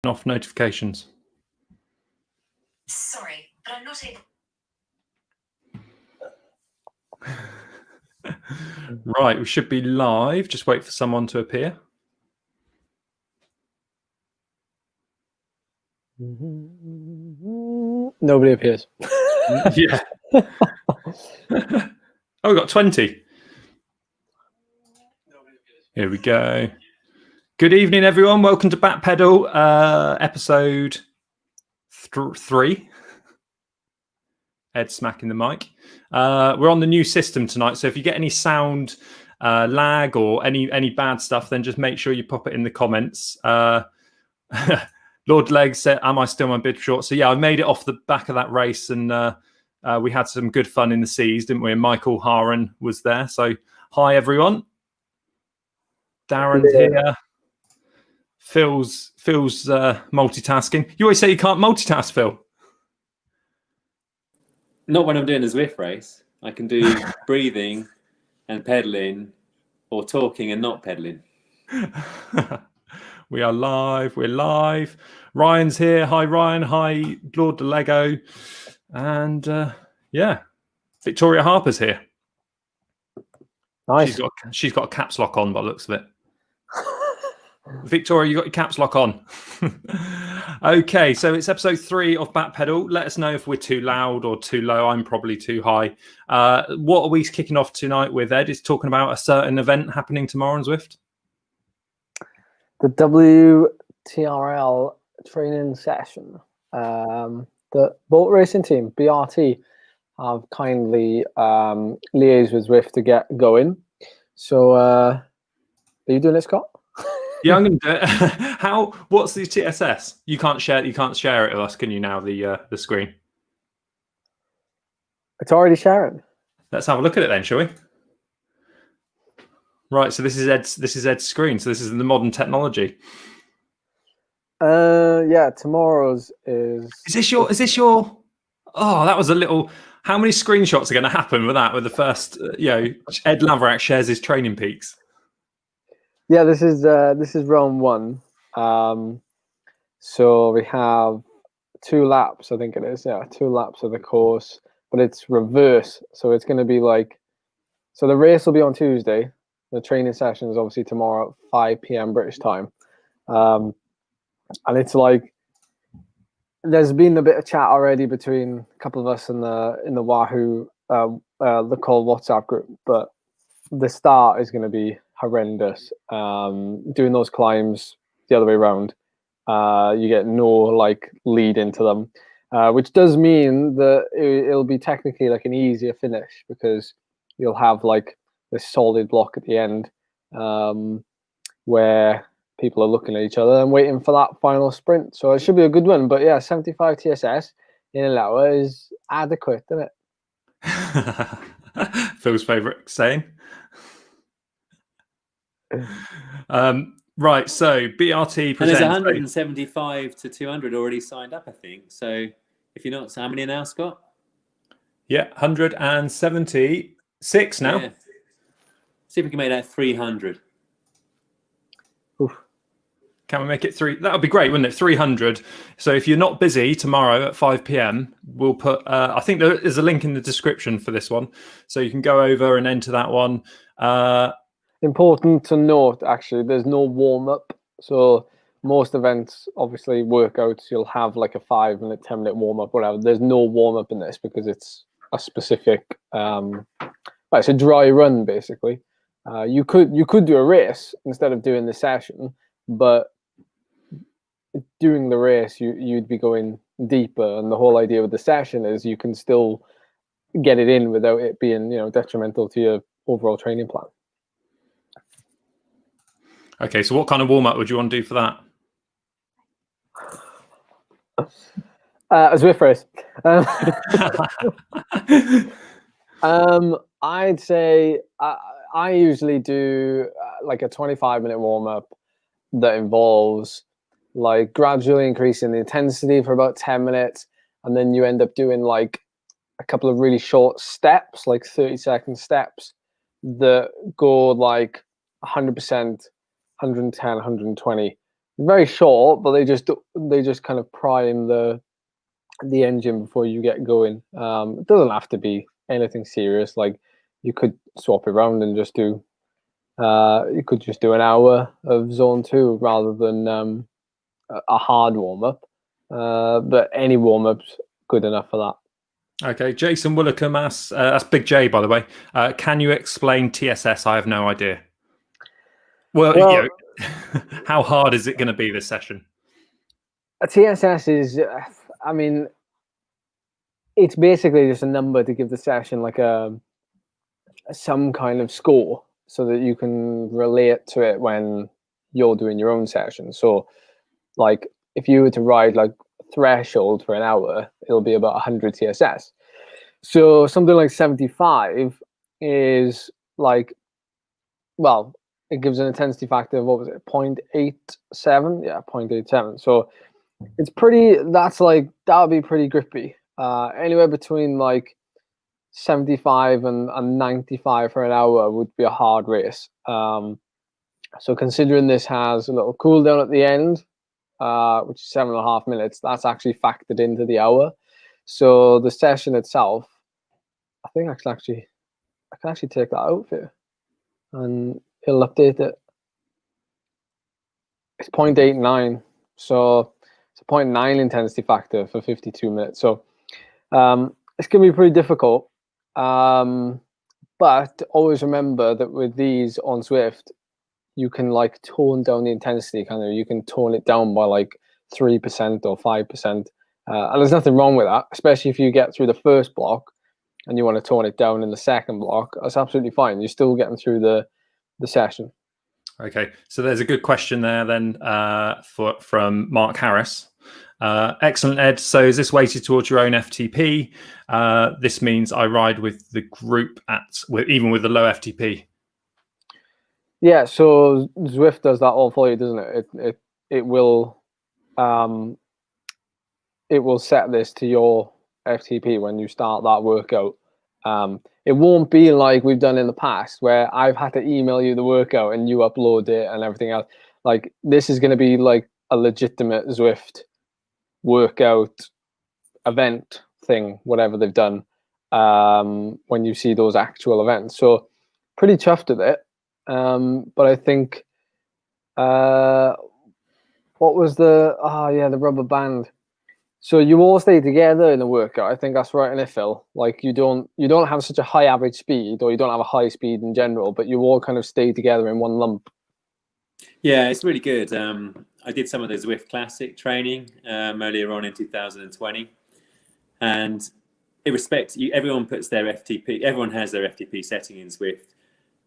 off notifications. Sorry, but I'm not able. Right, we should be live. Just wait for someone to appear. Nobody appears. Yeah. Oh, we got 20. Here we go. Good evening, everyone. Welcome to Backpedal, episode 3. Ed smacking the mic. We're on the new system tonight, so if you get any sound lag or any bad stuff, then just make sure you pop it in the comments. Lord Legs said, "Am I still my bib short?" So yeah, I made it off the back of that race, and we had some good fun in the seas, didn't we? And Michael Haran was there. So hi everyone. Darren's here. Phil's multitasking. You always say you can't multitask, Phill. Not when I'm doing a Zwift race. I can do breathing and pedaling, or talking and not pedaling. We are live. We're live. Ryan's here. Hi, Ryan. Hi, Lord the Lego. And yeah, Victoria Harper's here. Nice. She's got a caps lock on by the looks of it. Victoria, you got your caps lock on. Okay, so it's episode 3 of Backpedal. Let us know if we're too loud or too low. I'm probably too high. What are we kicking off tonight with, Ed? Is talking about a certain event happening tomorrow in Zwift. The WTRL training session. The boat racing team, BRT, have kindly liaised with Zwift to get going. So are you doing it, Scott? Yeah, I'm going to do it. What's the TSS? You can't share it with us, can you now, the screen? It's already sharing. Let's have a look at it then, shall we? Right, so this is Ed's screen. So this is the modern technology. Yeah, tomorrow's is this your Oh, that was a little. How many screenshots are going to happen with that? With the first, Ed Laverack shares his training peaks. Yeah, this is round 1. So we have 2 laps, I think it is. Yeah, 2 laps of the course, but it's reverse. So it's going to be like, so the race will be on Tuesday. The training session is obviously tomorrow at 5 p.m. British time. And it's like, there's been a bit of chat already between a couple of us in the Wahoo, the call WhatsApp group, but the start is going to be horrendous. Doing those climbs the other way around, you get no lead into them, which does mean that it'll be technically like an easier finish because you'll have like this solid block at the end, where people are looking at each other and waiting for that final sprint. So it should be a good one. But yeah, 75 TSS in an hour is adequate, isn't it? Phil's favourite saying. Right, so BRT presents. And there's 175 to 200 already signed up, I think. So if you're not, so how many now, Scott? Yeah, 176 now. Yeah. See if we can make that 300. Oof. Can we make it 3? That would be great, wouldn't it? 300. So if you're not busy tomorrow at 5 p.m, we'll put. I think there is a link in the description for this one, so you can go over and enter that one. Important to note, actually, there's no warm-up. So most events, obviously, workouts, you'll have like a 5-minute, 10-minute warm-up, whatever. There's no warm-up in this because it's a specific, it's a dry run, basically. You could do a race instead of doing the session, but during the race, you'd be going deeper. And the whole idea with the session is you can still get it in without it being, detrimental to your overall training plan. Okay, so what kind of warm-up would you want to do for that? A Zwift race. I'd say I usually do like a 25-minute warm-up that involves like gradually increasing the intensity for about 10 minutes. And then you end up doing like a couple of really short steps, like 30-second steps that go like 100%, 110, 120 very short, but they just kind of prime the engine before you get going. It doesn't have to be anything serious. Like you could swap it around and just do you could just do an hour of zone 2 rather than a hard warm-up. But any warm-up's good enough for that. Okay, Jason Willicombe asks, that's Big J, by the way. Can you explain TSS? I have no idea. Well, you know, how hard is it going to be this session? A TSS is, I mean, it's basically just a number to give the session like some kind of score so that you can relate to it when you're doing your own session. So like if you were to ride like threshold for an hour, it'll be about 100 TSS. So something like 75 is like, well, it gives an intensity factor of, what was it, 0.87? Yeah, 0.87. So it's pretty, that would be pretty grippy. Anywhere between like 75 and 95 for an hour would be a hard race. So considering this has a little cool down at the end, which is 7.5 minutes, that's actually factored into the hour. So the session itself, I think I can actually take that out for you and it'll update it. It's 0.89, so it's a 0.9 intensity factor for 52 minutes. So it's going to be pretty difficult. But always remember that with these on Zwift, you can like tone down the intensity, you can tone it down by like 3% or 5%. And there's nothing wrong with that, especially if you get through the first block and you want to tone it down in the second block. That's absolutely fine. You're still getting through the session. Okay, so there's a good question there then from Mark Harris. Excellent, Ed. So is this weighted towards your own FTP? This means I ride with the group even with the low FTP. Yeah, so Zwift does that all for you, doesn't it? It will set this to your FTP when you start that workout. It won't be like we've done in the past where I've had to email you the workout and you upload it and everything else. Like this is going to be like a legitimate Zwift workout event thing, whatever they've done, when you see those actual events. So pretty chuffed with it. But I think what was the rubber band. So you all stay together in the workout. I think that's right in it, Phill. Like you don't have such a high average speed, or you don't have a high speed in general, but you all kind of stay together in one lump. Yeah, it's really good. I did some of the Zwift Classic training earlier on in 2020, and everyone puts their FTP. Everyone has their FTP setting in Zwift.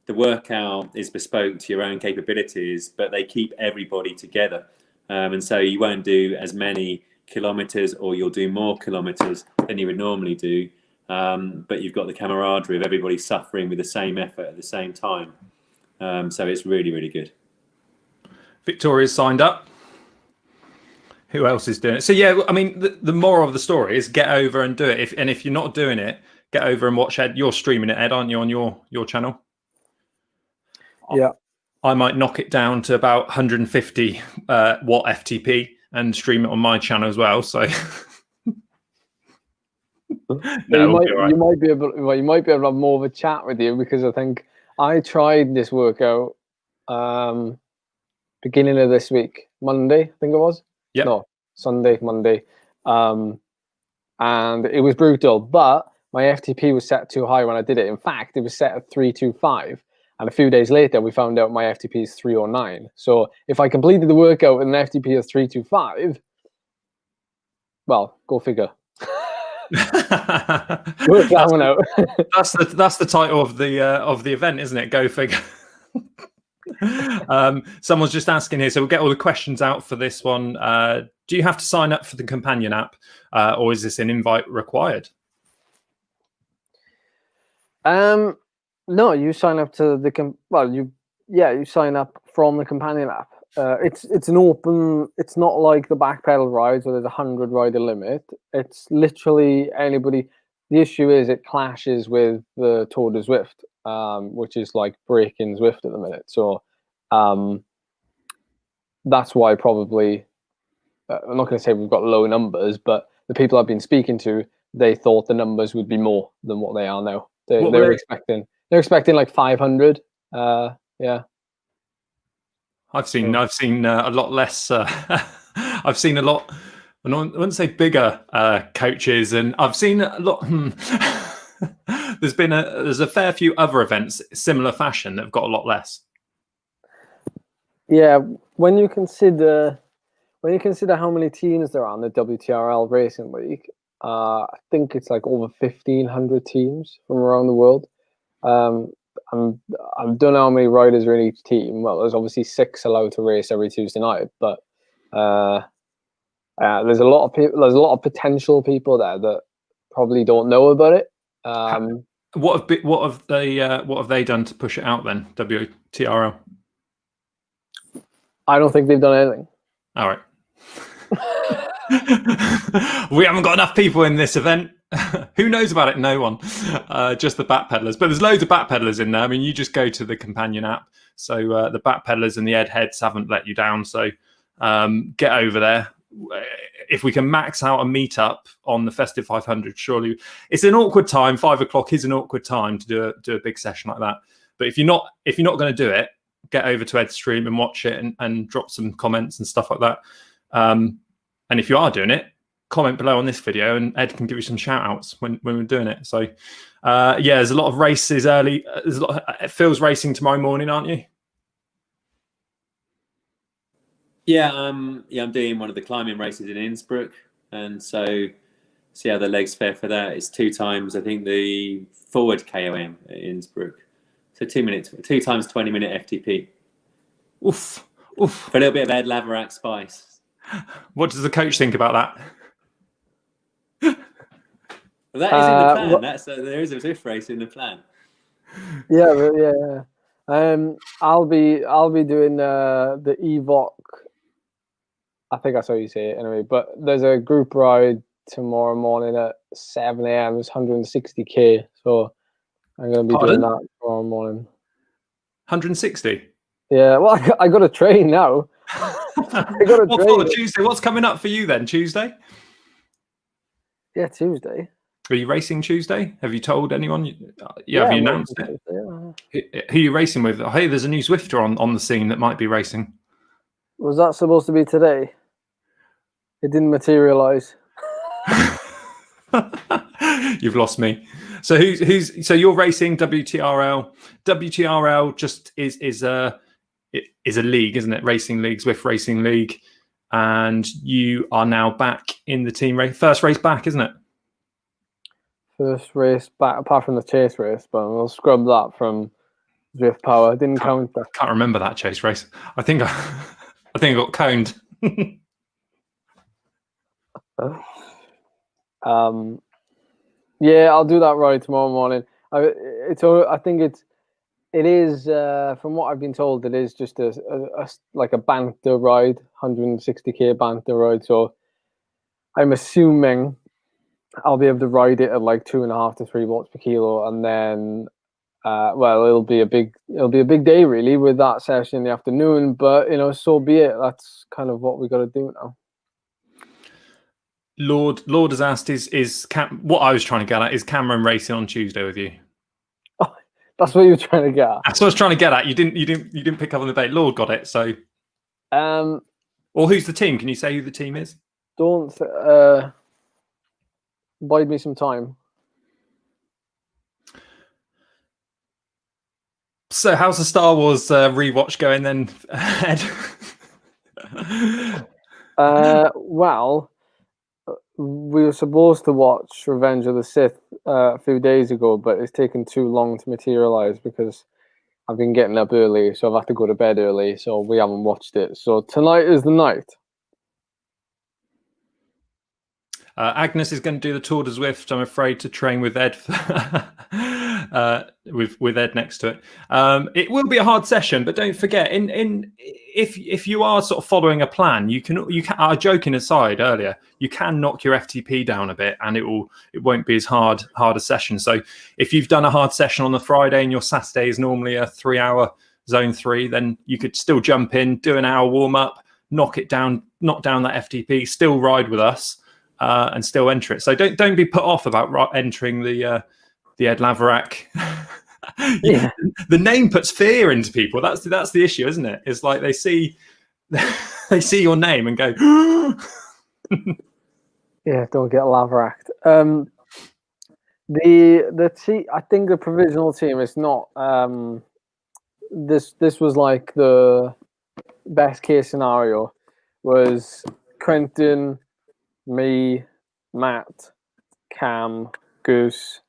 The workout is bespoke to your own capabilities, but they keep everybody together, and so you won't do as many kilometers, or you'll do more kilometers than you would normally do. But you've got the camaraderie of everybody suffering with the same effort at the same time. So it's really, really good. Victoria's signed up. Who else is doing it? So yeah, I mean, the moral of the story is get over and do it. If you're not doing it, get over and watch Ed. You're streaming it, Ed, aren't you, on your channel? Yeah. I might knock it down to about 150 watt FTP and stream it on my channel as well. So you might be able to have more of a chat with you, because I think I tried this workout beginning of this week, Monday, I think it was. Yeah. No, Sunday, Monday. And it was brutal, but my FTP was set too high when I did it. In fact, it was set at 325. And a few days later, we found out my FTP is 309. So if I completed the workout with an FTP of 325, well, go figure. Work that one out. that's the title of the event, isn't it? Go figure. Someone's just asking here, so we'll get all the questions out for this one. Do you have to sign up for the companion app, or is this an invite required? No, you sign up to you sign up from the companion app. It's an open. It's not like the Backpedal rides where there's 100 rider limit. It's literally anybody. The issue is it clashes with the Tour de Zwift, which is like breaking Zwift at the minute. So that's why probably I'm not going to say we've got low numbers, but the people I've been speaking to, they thought the numbers would be more than what they are now. They're expecting like 500. Yeah. I've seen a lot less. I've seen a lot. I wouldn't say bigger coaches, and I've seen a lot. There's a fair few other events similar fashion that have got a lot less. Yeah, when you consider how many teams there are in the WTRL Racing League, I think it's like over 1,500 teams from around the world. I don't know how many riders are in each team. Well, there's obviously 6 allowed to race every Tuesday night, but there's a lot of people. There's a lot of potential people there that probably don't know about it. What have they done to push it out then? WTRL. I don't think they've done anything. All right. We haven't got enough people in this event. Who knows about it? No one. Just the Backpedallers. But there's loads of Backpedallers in there. I mean, you just go to the companion app. So the Backpedallers and the Ed Heads haven't let you down. So get over there. If we can max out a meetup on the Festive 500, surely it's an awkward time. 5 o'clock is an awkward time to do a big session like that. But if you're not going to do it, get over to Ed's stream and watch it and drop some comments and stuff like that. And if you are doing it, comment below on this video and Ed can give you some shout outs when we're doing it. So there's a lot of races early. There's a lot of, Phil's racing tomorrow morning, aren't you? Yeah, I'm doing one of the climbing races in Innsbruck, and so see how the legs fare for that. It's 2 times, I think, the forward KOM at Innsbruck. So 2 times 20-minute FTP. Oof. For a little bit of Ed Laverack spice. What does the coach think about that? Well, that is in the plan. There is a Zwift race in the plan. Yeah. I'll be doing the EVOC. I think that's how you say it anyway. But there's a group ride tomorrow morning at 7 a.m. It's 160k. So I'm going to be doing that tomorrow morning. 160? Yeah. Well, I got to train now. I got to train. Tuesday? What's coming up for you then? Tuesday? Yeah, Tuesday. Are you racing Tuesday? Have you told anyone? Have you announced it? Yeah. Who are you racing with? Hey, there's a new Zwifter on the scene that might be racing. Was that supposed to be today? It didn't materialize. You've lost me. So so you're racing WTRL. WTRL just is a league, isn't it? Racing league, Zwift Racing League, and you are now back in the team race. First race back, isn't it? First race back, apart from the chase race, but we'll scrub that from Zwift Power. Didn't count that. Can't remember that chase race. I think I got coned. Yeah, I'll do that ride tomorrow morning. I think it is from what I've been told, it is just a like a banter ride, 160k banter ride. So I'm assuming I'll be able to ride it at like 2.5 to 3 watts per kilo, and then it'll be a big day really with that session in the afternoon. But so be it. That's kind of what we got to do now. Lord has asked, what I was trying to get at, is Cameron racing on Tuesday with you? Oh, that's what you were trying to get at. That's what I was trying to get at. You didn't pick up on the debate. Lord got it. So, or who's the team? Can you say who the team is? Don't bide me some time. So, how's the Star Wars rewatch going then, Ed? Well, we were supposed to watch Revenge of the Sith a few days ago, but it's taken too long to materialize because I've been getting up early, so I've had to go to bed early, so we haven't watched it. So tonight is the night. Agnes is going to do the Tour de Zwift, I'm afraid, to train with Ed, with Ed next to it. It will be a hard session, but don't forget, if you are sort of following a plan, you can. Joking aside earlier, you can knock your FTP down a bit, and it won't be as hard a session. So if you've done a hard session on the Friday and your Saturday is normally a 3-hour zone 3, then you could still jump in, do an hour warm up, knock down that FTP, still ride with us, and still enter it. So don't be put off about entering the Ed Laverack. Yeah. The name puts fear into people. That's the issue, isn't it? It's like they see your name and go. Yeah, don't get laveracked. The team, I think the provisional team is not. This was like the best case scenario was Quentin, me, Matt, Cam, Goose,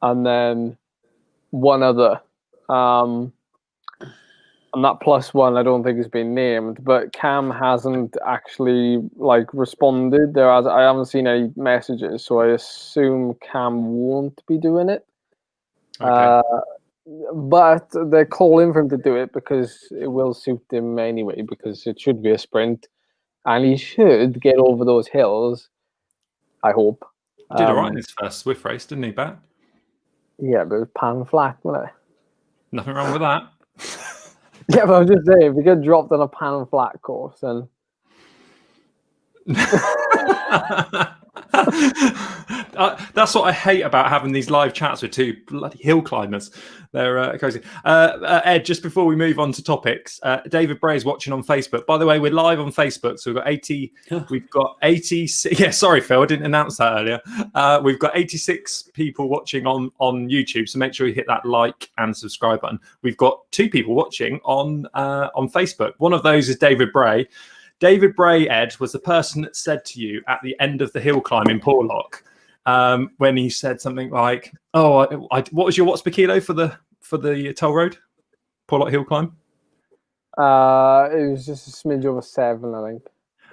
and then one other. And that plus one I don't think has been named, but Cam hasn't actually like responded. I haven't seen any messages, so I assume Cam won't be doing it. Okay. But they're calling for him to do it because it will suit him anyway, because it should be a sprint and he should get over those hills, I hope. Did all right in his first Zwift race, didn't he, Bat? Yeah, but it was pan flat, wasn't it? Nothing wrong with that. Yeah, but I'm just saying, if you get dropped on a pan flat course, then that's what I hate about having these live chats with two bloody hill climbers. They're crazy. Ed, just before we move on to topics, David Bray is watching on Facebook. By the way, we're live on Facebook, so we've got 80. Yeah, sorry, Phil, I didn't announce that earlier. We've got 86 people watching on YouTube, so make sure you hit that like and subscribe button. We've got 2 people watching on Facebook. One of those is David Bray. David Bray, Ed, was the person that said to you at the end of the hill climb in Porlock, when he said something like, "Oh, what was your watts per kilo for the toll road, Porlock hill climb?" it was just a smidge over 7, I think.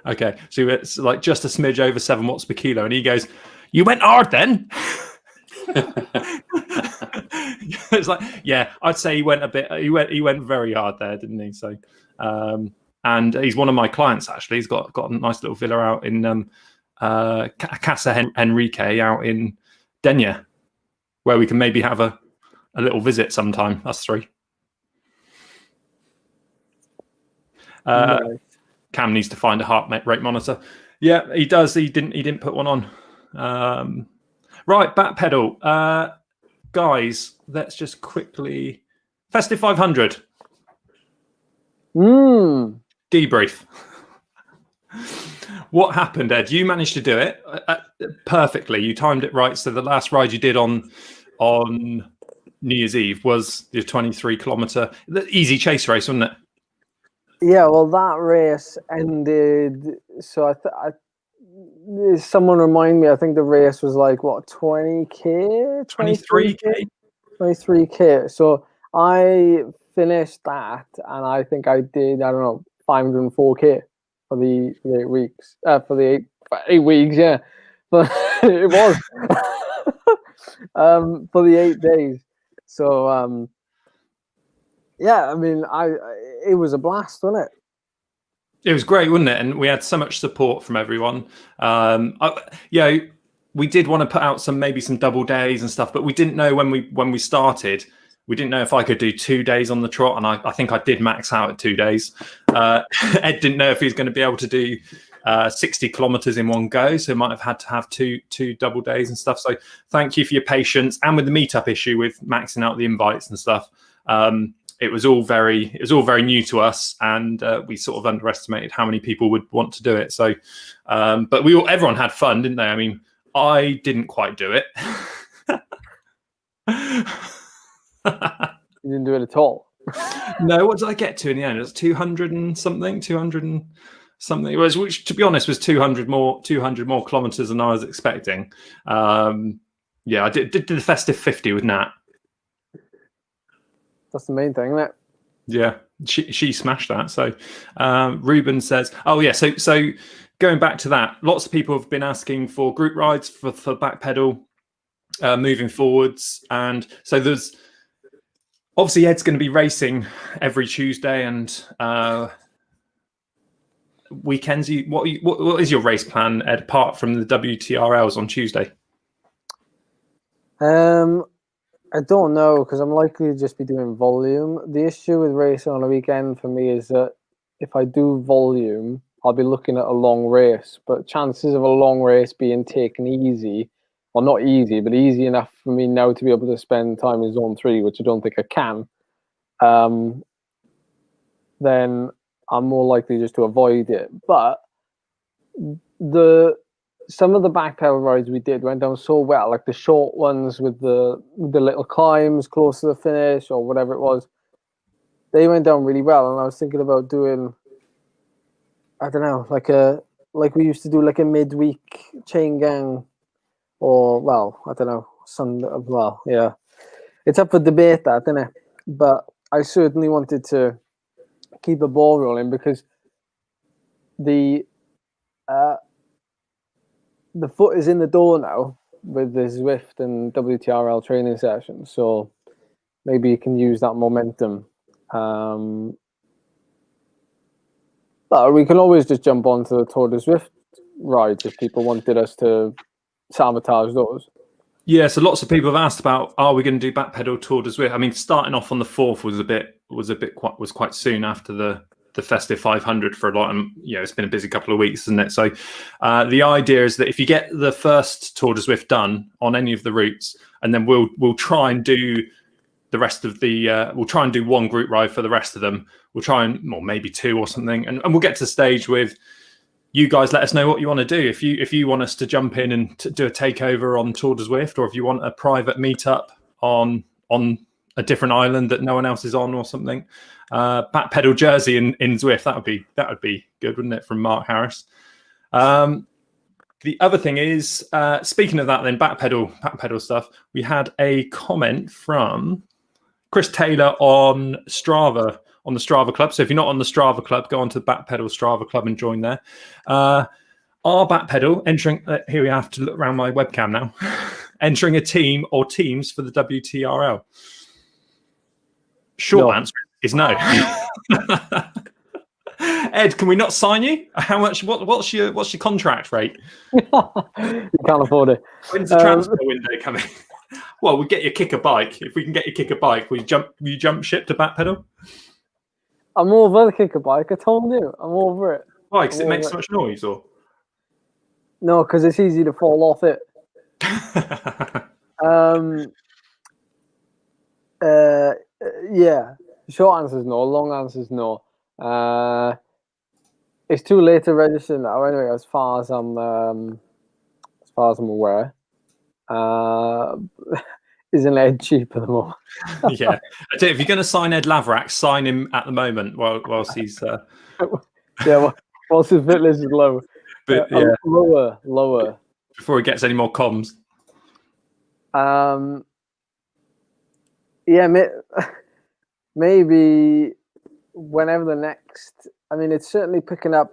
Okay, so it's like just a smidge over 7 watts per kilo, and he goes, "You went hard then." It's like, yeah, I'd say he went a bit. He went very hard there, didn't he? So. And he's one of my clients, actually. He's got a nice little villa out in Casa Henrique out in Denia, where we can maybe have a little visit sometime, us 3. Nice. Cam needs to find a heart rate monitor. Yeah, he does. He didn't put one on. Right, Backpedal. Guys, let's just quickly... Festive 500. Debrief. What happened, Ed? You managed to do it perfectly. You timed it right. So the last ride you did on New Year's Eve was your 23-kilometer easy chase race, wasn't it? Yeah, well, that race ended. So someone remind me. I think the race was like what, 20k, 23k, 23k. So I finished that, and I think I did, I don't know, 504k for the 8 weeks. For the 8 weeks, yeah. But it was for the 8 days. So yeah, I mean, it was a blast, wasn't it? It was great, wasn't it? And we had so much support from everyone. We did want to put out some double days and stuff, but we didn't know when we started. We didn't know if I could do 2 days on the trot, and I think I did max out at 2 days. Ed didn't know if he was going to be able to do 60 kilometers in one go, so he might have had to have two double days and stuff. So thank you for your patience, and with the meetup issue with maxing out the invites and stuff. It was all very new to us, and we sort of underestimated how many people would want to do it. So, but everyone had fun, didn't they? I mean, I didn't quite do it. You didn't do it at all. No, what did I get to in the end? It was 200 and something. It was, which, to be honest, was 200 more kilometers than I was expecting. Yeah, I did the Festive 50 with Nat. That's the main thing, isn't it? Yeah, she smashed that. So Ruben says, oh yeah, so going back to that, lots of people have been asking for group rides for Backpedal moving forwards, and so there's obviously Ed's going to be racing every Tuesday and weekends. What is your race plan, Ed, apart from the WTRLs on Tuesday? I don't know, because I'm likely to just be doing volume. The issue with racing on a weekend for me is that if I do volume, I'll be looking at a long race. But chances of a long race being taken easy, or not easy, but easy enough for me now to be able to spend time in zone 3, which I don't think I can, then I'm more likely just to avoid it. But some of the backpedal rides we did went down so well, like the short ones with the little climbs close to the finish or whatever it was. They went down really well, and I was thinking about doing, I don't know, like we used to do like a midweek chain gang, or well, I don't know, Sunday. Well, yeah, it's up for debate that, isn't it? But I certainly wanted to keep the ball rolling because the foot is in the door now with the Zwift and WTRL training sessions, so maybe you can use that momentum. But we can always just jump onto the Tour de Zwift rides if people wanted us to sabotage those. Yeah, so lots of people have asked about, are we going to do Backpedal Tour de Zwift? I mean, starting off on the 4th was quite soon after the Festive 500 for a lot, and it's been a busy couple of weeks, isn't it? So the idea is that if you get the first Tour de Zwift done on any of the routes, and then we'll try and do the rest of the we'll try and do one group ride for the rest of them. We'll try and, or maybe 2 or something, and we'll get to the stage with you guys. Let us know what you want to do. If you want us to jump in and do a takeover on Tour de Zwift, or if you want a private meetup on a different island that no one else is on or something. Backpedal Jersey in Zwift, that would be good, wouldn't it? From Mark Harris. The other thing is, speaking of that, then backpedal stuff. We had a comment from Chris Taylor on Strava, on the Strava Club. So if you're not on the Strava Club, go on to the Backpedal Strava Club and join there. Our Backpedal entering. Here we have to look around my webcam now. Entering a team or teams for the WTRL. Short answer is no. Ed, can we not sign you? How much? What's your contract rate? You can't afford it. When's the transfer window coming? Well, we'll get you kick a bike. If we can get you kick a bike, will you jump ship to Backpedal? I'm over the kick a bike. I told you, I'm over it. Why? Because it makes so much noise, or? No, because it's easy to fall off it. Yeah. Short answer is no. Long answer is no. It's too late to register now. Anyway, as far as I'm aware, isn't Ed cheap at the moment? Yeah. I tell you, if you're going to sign Ed Laverack, sign him at the moment whilst he's. Yeah, whilst his fit list is low. But yeah, lower. Before he gets any more comms. Yeah, maybe whenever the next. I mean, it's certainly picking up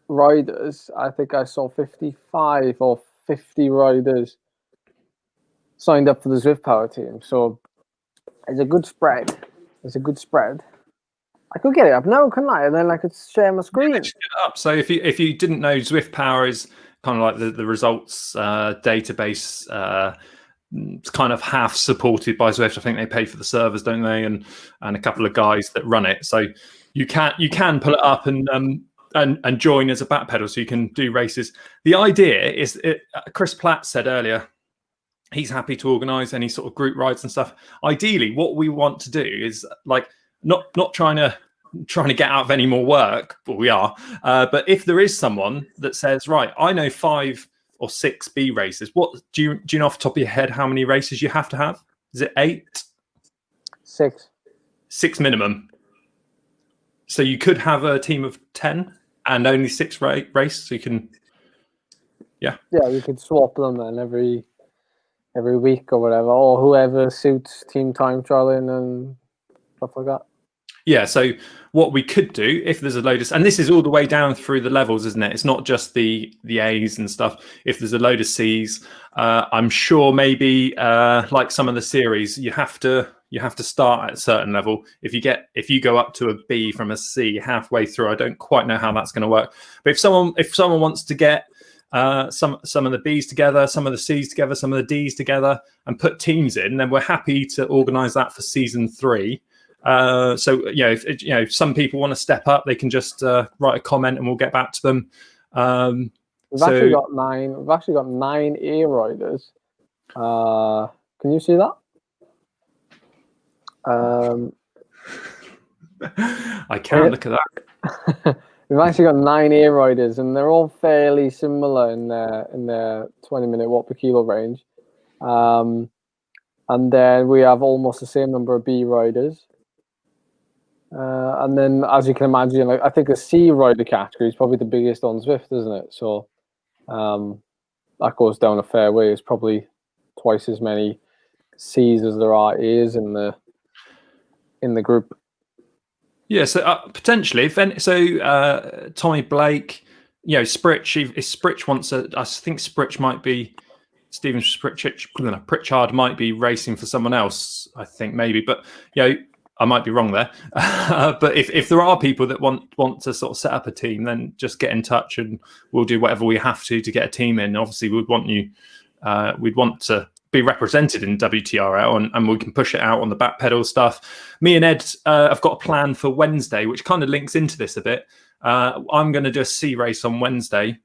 riders. I think I saw 55 or 50 riders signed up for the Zwift Power team. So it's a good spread. I could get it up now, couldn't I? And then I could share my screen. Yeah, get it up. So if you didn't know, Zwift Power is kind of like the results database. It's kind of half supported by Zwift. I think they pay for the servers, don't they? And a couple of guys that run it. So you can pull it up and join as a backpedal, so you can do races. The idea is, Chris Platt said earlier, he's happy to organise any sort of group rides and stuff. Ideally, what we want to do is like not trying to get out of any more work, but we are. But if there is someone that says, right, I know 5 or 6 B races. What do you know off the top of your head? How many races you have to have? Is it 8? 6. 6 minimum. So you could have a team of 10 and only 6 race. So you can, yeah, you could swap them then every week or whatever, or whoever suits team time trialing and stuff like that. Yeah, so what we could do, if there's a load of, and this is all the way down through the levels, isn't it? It's not just the A's and stuff. If there's a load of C's, I'm sure maybe like some of the series, you have to start at a certain level. If you go up to a B from a C halfway through, I don't quite know how that's going to work. But if someone wants to get some of the B's together, some of the C's together, some of the D's together, and put teams in, then we're happy to organise that for season 3. So if some people want to step up, they can just write a comment and we'll get back to them. We've actually got 9. We've actually got 9 A riders. Can you see that? I can't look at that. We've actually got 9 A riders, and they're all fairly similar in their 20-minute watt per kilo range. And then we have almost the same number of B riders. And then, as you can imagine, I think the C rider category is probably the biggest on Zwift, isn't it? So that goes down a fair way. It's probably twice as many C's as there are A's in the group. Yeah, so potentially, Tommy Blake, Spritch. If Spritch wants I think Spritch might be Stephen Pritchard might be racing for someone else. I think maybe, but I might be wrong there. But if there are people that want to sort of set up a team, then just get in touch and we'll do whatever we have to get a team in. Obviously, we'd want to be represented in WTRL and we can push it out on the Backpedal stuff. Me and Ed have got a plan for Wednesday, which kind of links into this a bit. I'm going to do a C race on Wednesday.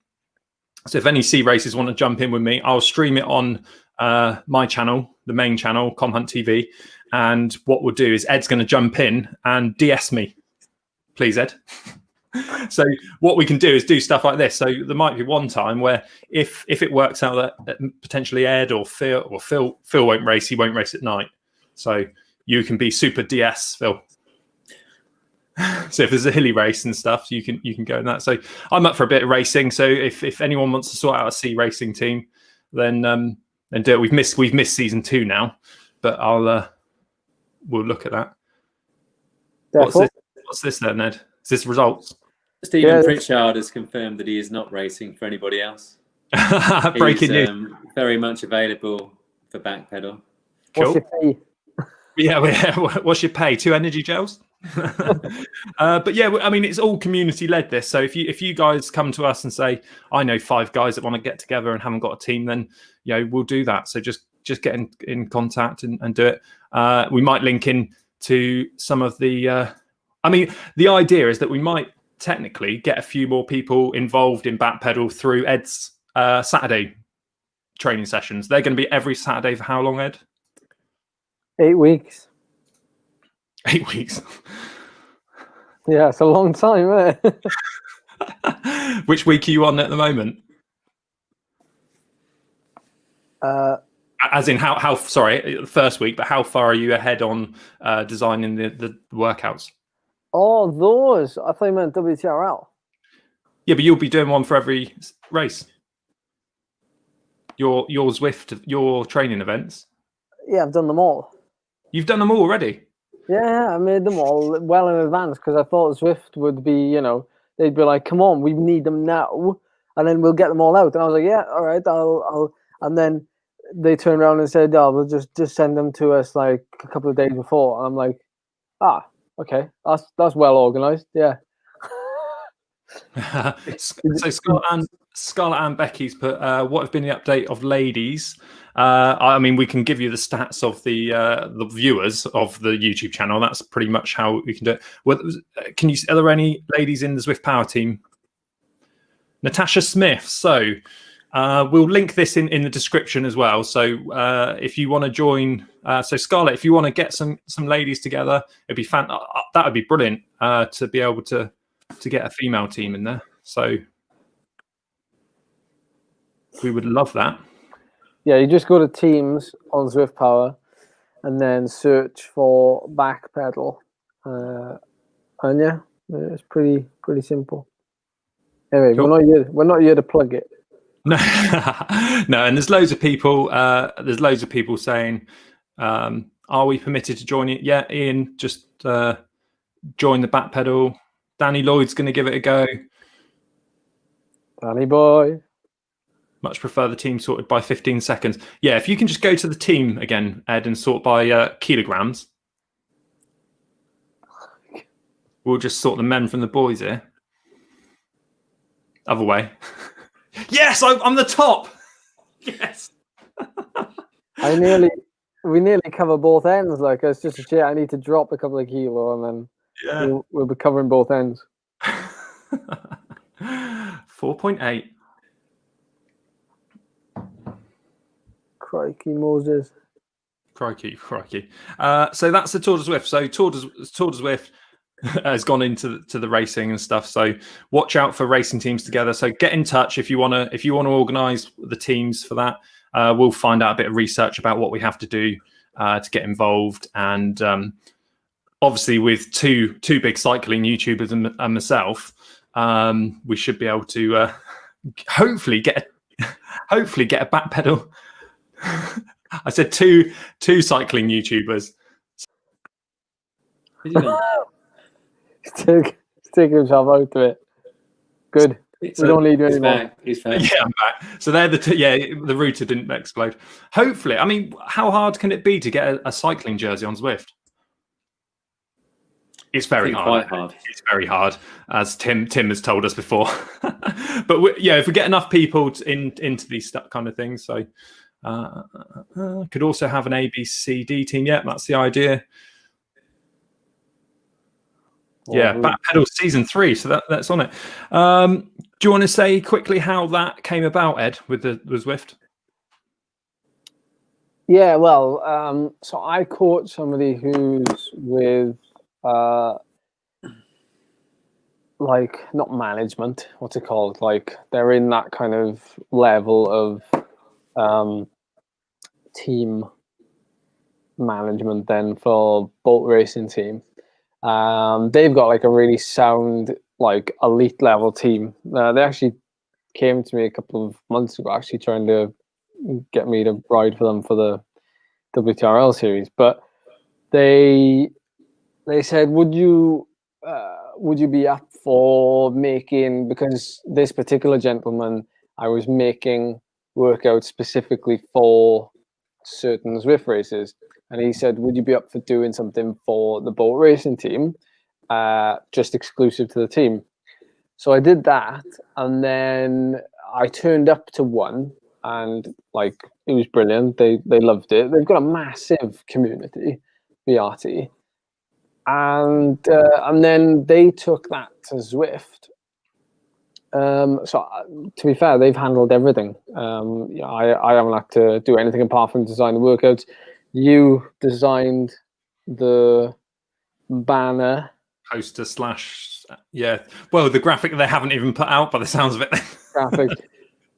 So if any C races want to jump in with me, I'll stream it on my channel, the main channel, ComHunt TV. And what we'll do is Ed's going to jump in and DS me. Please, Ed. So what we can do is do stuff like this. So there might be one time where if it works out that potentially Ed or Phill won't race, he won't race at night. So you can be super DS, Phill. So if there's a hilly race and stuff, you can go in that. So I'm up for a bit of racing. So if anyone wants to sort out a C racing team, then do it. We've missed season 2 now, but we'll look at that. What's this then, Ed? Is this results? Stephen Pritchard has confirmed that he is not racing for anybody else. Breaking news. Very much available for Backpedal. Cool. What's your pay? Yeah. What's your pay? 2 energy gels? But yeah, I mean, it's all community led, this. So if you guys come to us and say, I know 5 guys that want to get together and haven't got a team, then we'll do that. So just get in contact and do it. We might link in to some of the the idea is that we might technically get a few more people involved in Backpedal through Ed's Saturday training sessions. They're going to be every Saturday for how long, Ed? 8 weeks. 8 weeks. Yeah, it's a long time, isn't it? Which week are you on at the moment? As in how sorry, the first week, but how far are you ahead on designing the workouts? Oh, those. I thought you meant WTRL. Yeah, but you'll be doing one for every race. Your Zwift, your training events. Yeah, I've done them all. You've done them all already? Yeah, I made them all well in advance because I thought Zwift would be, they'd be like, come on, we need them now, and then we'll get them all out. And I was like, yeah, all right, I'll. And then they turned around and said, oh, we'll just send them to us like a couple of days before. And I'm like, okay, that's well organized. Yeah. So Scarlett and Becky's put, what have been the update of ladies? I mean, we can give you the stats of the viewers of the YouTube channel. That's pretty much how we can do it. Are there any ladies in the Zwift Power team? Natasha Smith. So we'll link this in the description as well. So if you want to join, so Scarlett, if you want to get some ladies together, it'd be that would be brilliant to be able to get a female team in there. So we would love that. Yeah, you just go to Teams on Zwift Power and then search for Backpedal. And yeah, it's pretty simple. Anyway, cool. We're not here to plug it. No, no, and there's loads of people. Saying, "Are we permitted to join it?" Yeah, Ian, just join the Backpedal. Danny Lloyd's going to give it a go. Danny boy. Much prefer the team sorted by 15 seconds. Yeah, if you can just go to the team again, Ed, and sort by kilograms. We'll just sort the men from the boys here. Other way. Yes, I'm the top. Yes. I nearly we nearly cover both ends. Like it's just a shit. I need to drop a couple of kilo, and then we'll be covering both ends. 4.8. Crikey, Moses. Crikey. So that's the Tour de Zwift. So Tour de Zwift has gone into the racing and stuff. So watch out for racing teams together. So get in touch if you want to organise the teams for that. We'll find out a bit of research about what we have to do to get involved. And obviously, with two big cycling YouTubers and myself, we should be able to hopefully get a Backpedal. I said two cycling YouTubers. Take himself out of it. Good. We don't need you anymore. He's back. Yeah, I'm back. So they're the router didn't explode. Hopefully, I mean, how hard can it be to get a cycling jersey on Zwift? It's very hard. Quite hard. It's very hard, as Tim has told us before. But if we get enough people into these kind of things, so could also have an ABCD team. Yeah, that's the idea. Yeah, Backpedal season 3. So that's on it. Do you want to say quickly how that came about, Ed, with Zwift? Yeah, well, so I caught somebody who's with like not management. What's it called? Like they're in that kind of level of team management then for boat racing team. They've got like a really sound, like elite level team. They actually came to me a couple of months ago, actually trying to get me to ride for them for the WTRL series. But they said, would you be up for making, because this particular gentleman, I was making workouts specifically for certain Zwift races. And he said, would you be up for doing something for the boat racing team, just exclusive to the team? So I did that, and then I turned up to one, and like it was brilliant. They loved it. They've got a massive community, BRT, and then they took that to Zwift. So to be fair, they've handled everything. I haven't had to do anything apart from design the workouts. You designed the banner, poster / well, the graphic they haven't even put out by the sounds of it. Graphic.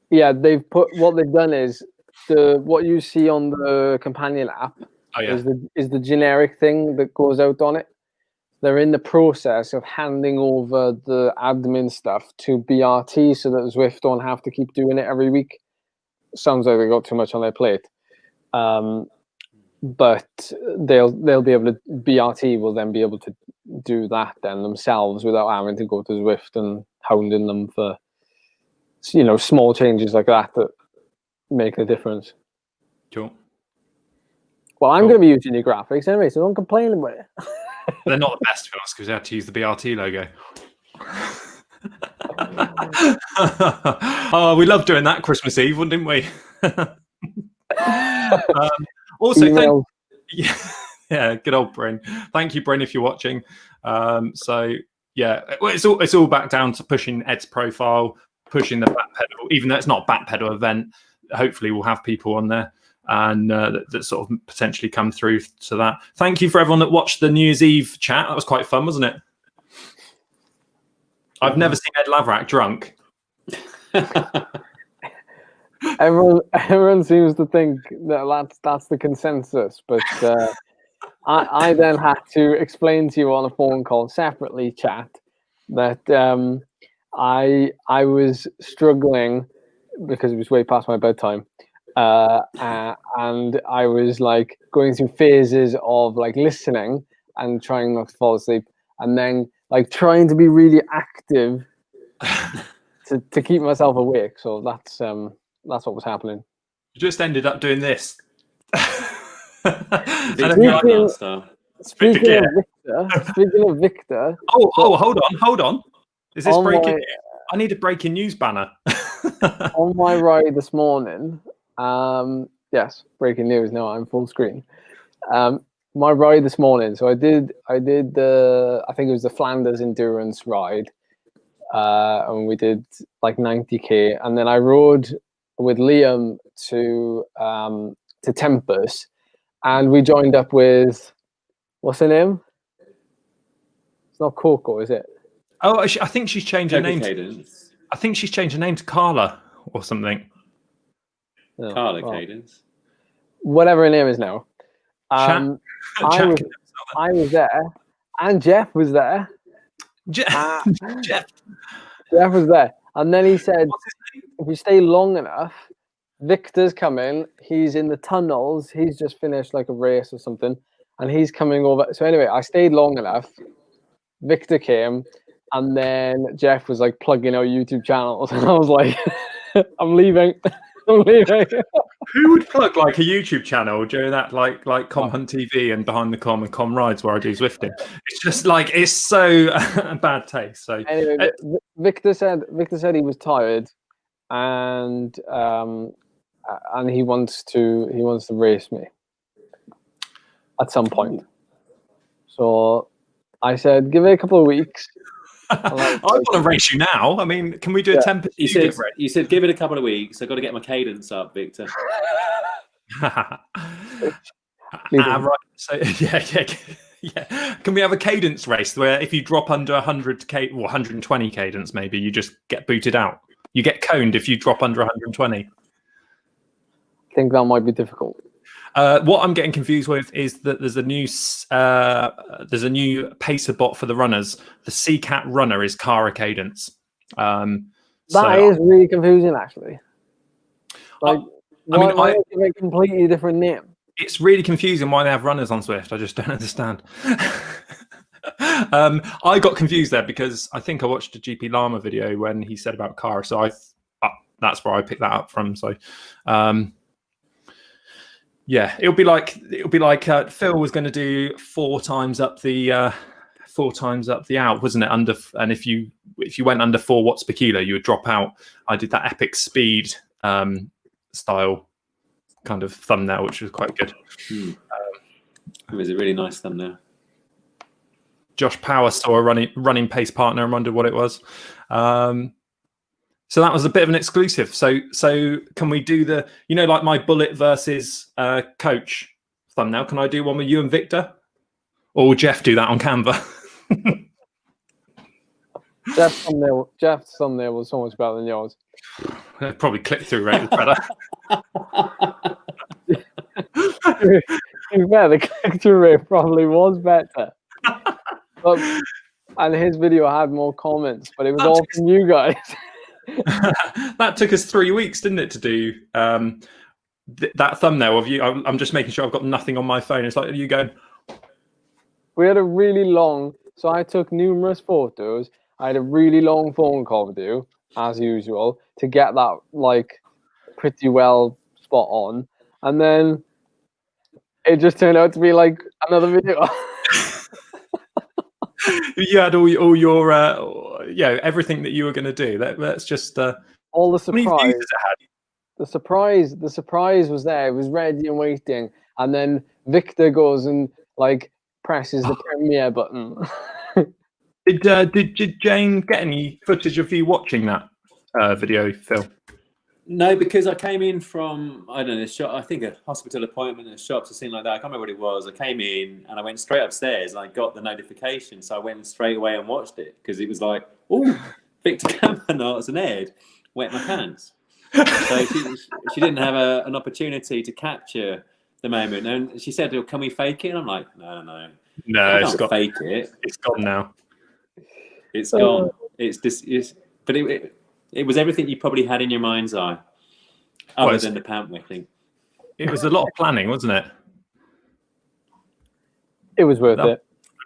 Yeah, what they've done is what you see on the companion app is the generic thing that goes out on it. They're in the process of handing over the admin stuff to BRT so that Zwift don't have to keep doing it every week. Sounds like they got too much on their plate. But they'll be able to, BRT will then be able to do that then themselves without having to go to Zwift and hounding them for, small changes like that make a difference. Cool. Well, I'm going to be using your graphics anyway, so don't complain about it. They're not the best for us because we had to use the BRT logo. Oh, we loved doing that Christmas Eve, didn't we? Also, good old Bryn. Thank you, Bryn, if you're watching. It's all back down to pushing Ed's profile, pushing the Backpedal, even though it's not a Backpedal event. Hopefully, we'll have people on there and that sort of potentially come through to that. Thank you for everyone that watched the New Year's Eve chat. That was quite fun, wasn't it? I've never seen Ed Lavrak drunk. Everyone seems to think that's the consensus, but I then had to explain to you on a phone call separately, chat, that I was struggling because it was way past my bedtime, and I was like going through phases of like listening and trying not to fall asleep, and then like trying to be really active to keep myself awake. So that's what was happening. You just ended up doing this. Speaking of Victor. Oh, hold on. Is this breaking? I need a breaking news banner. On my ride this morning, Yes, breaking news. No, I'm full screen. My ride this morning. So I did the, I think it was the Flanders endurance ride, and we did like 90k, and then I rode with Liam to Tempest, and we joined up with, what's her name? It's not Coco, is it? Oh, I think she's changed her name. Cadence. I think she's changed her name to Carla or something. No, Carla well, Cadence. whatever her name is now. I was there, and Jeff was there. Jeff. Jeff was there, and then he said, if you stay long enough, Victor's coming. He's in the tunnels. He's just finished like a race or something, and he's coming over. So anyway, I stayed long enough. Victor came, and then Jeff was like plugging our YouTube channels, and I was like, I'm leaving. I'm leaving. Who would plug like a YouTube channel during that, like Com Hunt TV and Behind the Com and Com Rides where I do Zwifting? It's just like, it's so bad taste. So anyway, Victor said he was tired, and he wants to race me at some point. So I said, give it a couple of weeks. I want to race you now. I mean, can we do a 10%? You said give it a couple of weeks. I've got to get my cadence up, Victor. Right. So yeah. Can we have a cadence race where if you drop under 100 or 120 cadence, maybe you just get booted out? You get coned if you drop under 120. I think that might be difficult. What I'm getting confused with is that there's a new pacer bot for the runners. The CCAT runner is Cara Cadence. That is really confusing, actually. Like, why is it a completely different name? It's really confusing why they have runners on Zwift. I just don't understand. I got confused there because I think I watched a GP Llama video when he said about Cara, so that's where I picked that up from. So. Yeah, it'll be like Phill was going to do 4 times up the out, wasn't it? And if you went under 4 watts per kilo, you would drop out. I did that epic speed style kind of thumbnail, which was quite good. It was a really nice thumbnail. Josh Power saw a running pace partner and wondered what it was. So that was a bit of an exclusive. So can we do the, like my bullet versus coach thumbnail? Can I do one with you and Victor? Or will Jeff do that on Canva? Jeff's thumbnail was so much better than yours. Probably click-through rate was better. The click-through rate probably was better. And his video had more comments, but it was all from you guys. That took us 3 weeks, didn't it, to do that thumbnail of you? I'm just making sure I've got nothing on my phone. It's like you going. We had a really long, so I took numerous photos. I had a really long phone call with you, as usual, to get that like pretty well spot on, and then it just turned out to be like another video. You had all your everything that you were going to do. That's just all the surprise. The surprise was there. It was ready and waiting, and then Victor goes and like presses the premiere button. Did Jane get any footage of you watching that video, Phill? No, because I came in from, I don't know, shop, I think a hospital appointment and shops or something like that. I can't remember what it was. I came in and I went straight upstairs and I got the notification. So I went straight away and watched it because it was like, oh, Victor Campernart's an ad. Wet my pants. So she didn't have an opportunity to capture the moment. And she said, can we fake it? And I'm like, no. No, it's got fake it. It's gone now. It's gone. But it was everything you probably had in your mind's eye, other than the pant whipping. It was a lot of planning, wasn't it? It was worth it. I'm